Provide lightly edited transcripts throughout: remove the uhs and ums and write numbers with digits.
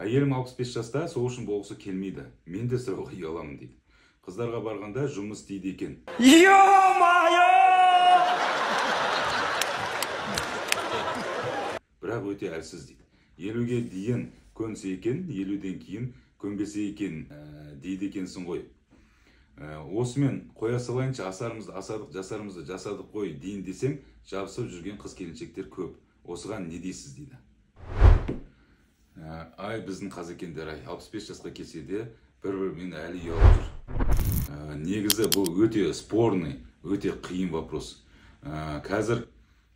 Әйелім 65 жаста, сол үшін болғысы келмейді. Мен де сұрауға ұяламын дейді. Қыздарға барғанда жұмыс дейді екен. Бірақ өте әлсіз дейді. 50-ге дейін көнсе екен, 50-ден кейін көнбесе екен дейді екенсің ғой. Осымен қоя салайыншы, асарымызды асадық, жасарымызды жасадық қой дейін десең, жабысып жүрген қыз келіншектер көп. Осыған не дейсіз дейді. Ай, біздің қазекендер, 65 жасқа келсе де бір-бірімен әлі ұялып жүр. Негізі бұл өте спорный, өте қиын вопрос. Қазір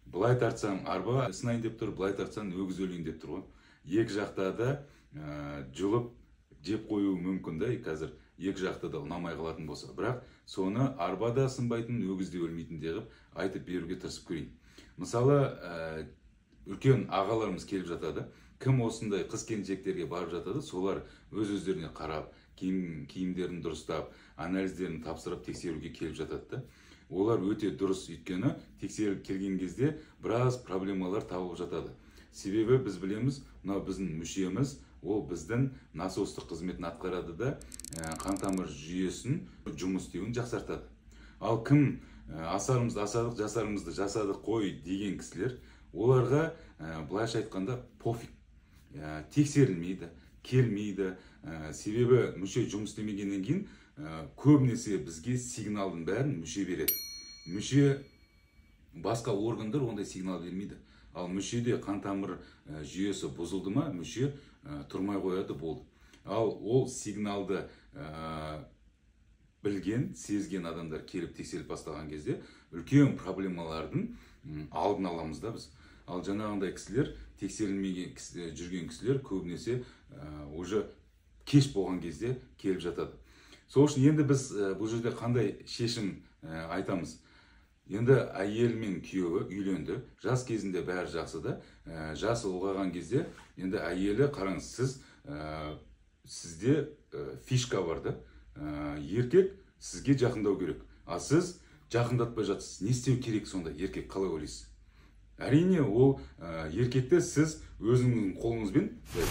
былай тартсам арба сынайын деп тұр, былай тартсам өгіз өлейін деп тұр ғой. Екі жақта да жұлып жеп қою мүмкін да, қазір екі жақта да ұнамай қалатын болса. Бірақ соны арба да сынбайтын, өгіз де өлмейтін деп айтып беруге тырысып көрейін. Мысалы, үлкен ағаларымыз келіп жатады. Кім осындай қыз келіншектерге барып жатады, солар өз-өздеріне қарап, киімдерін дұрыстап, анализдерін тапсырып тексеруге келіп жатады. Олар өте дұрыс, өйткені тексеріп келген кезде біраз проблемалар табылып жатады. Себебі біз білеміз, мынау біздің мүшеміз, ол біздің насостық қызметін атқарады да, қан тамыр жүйесін жұмыс істеуін жақсартады. Ал кім асарымызды асадық, жасарымызды жасадық қой деген кісілер, оларға былайша айтқанда пофиг. Тексерілмейді, келмейді. Себебі мүше жұмыс істемегеннен кейін көбінесе бізге сигналдың бәрін мүше береді. Мүше басқа органдар ондай сигнал бермейді. Ал мүшеде қан тамыр жүйесі бұзылды ма, мүше тұрмай қояды, болды. Ал ол сигналды білген, сезген адамдар келіп тексеріп бастаған кезде үлкен проблемалардың алдын аламыз да біз. Ал жаңағындай кісілер, тексерілмеген жүрген кісілер көбінесе уже кеш болған кезде келіп жатады. Сол үшін енді біз бұл жерде қандай шешім айтамыз? Енді әйел мен күйеуі үйленді, жас кезінде бәрі жақсы да, жасы ұлғайған кезде енді әйелі, қараңыз, сізде фишка бар да, еркек сізге жақындау керек, а сіз жақындатпай жатсыз. Не істеу керек сонда, еркек қалай ойлайсыз? Әрине, ол еркекті сіз өзіңіздің қолыңызбен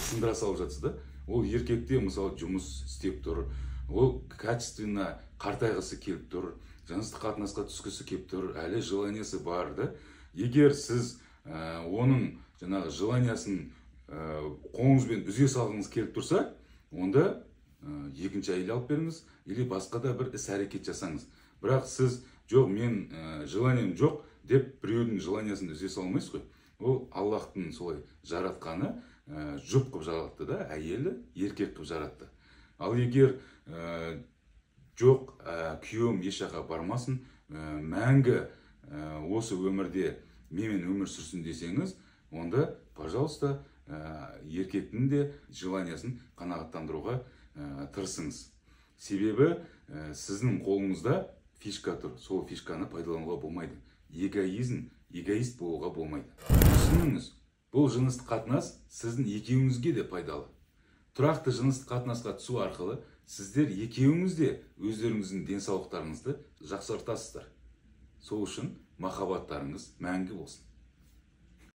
сындыра салып жатсыз да. Ол еркекте мысалы жұмыс істеп тұр, ол качественно қартайғысы келіп тұр, жыныстық қатынасқа түскісі келіп тұр, әлі желаниясы бар да. Егер сіз оның жаңағы желаниясын қолыңызбен үзе салғыңыз келіп тұрса, онда екінші әйел алып беріңіз, или басқа да бір іс әрекет жасаңыз. Бірақ сіз жоқ, мен желаниям жоқ деп біреудің желаниясын үзе салмайсыз ғой. Ол Аллахтың солай жаратқаны, жұп қып жаратты да, әйелі еркек қып жаратты. Ал егер жоқ, күйеуім еш жаққа бармасын, мәңгі осы өмірде менімен өмір сүрсін десеңіз, онда, пожалуйста, еркектің де желаниясын қанағаттандыруға тырысыңыз. Себебі сіздің қолыңызда фишка тұр, сол фишканы пайдалануға болмайды. Эгоист болуға болмайды. Түсініңіз, бұл жыныстық қатынас сіздің екеуіңізге де пайдалы. Тұрақты жыныстық қатынасқа түсу арқылы сіздер екеуіңіз де өздеріңіздің денсаулықтарыңызды жақсартасыздар. Сол үшін махаббаттарыңыз мәңгі болсын.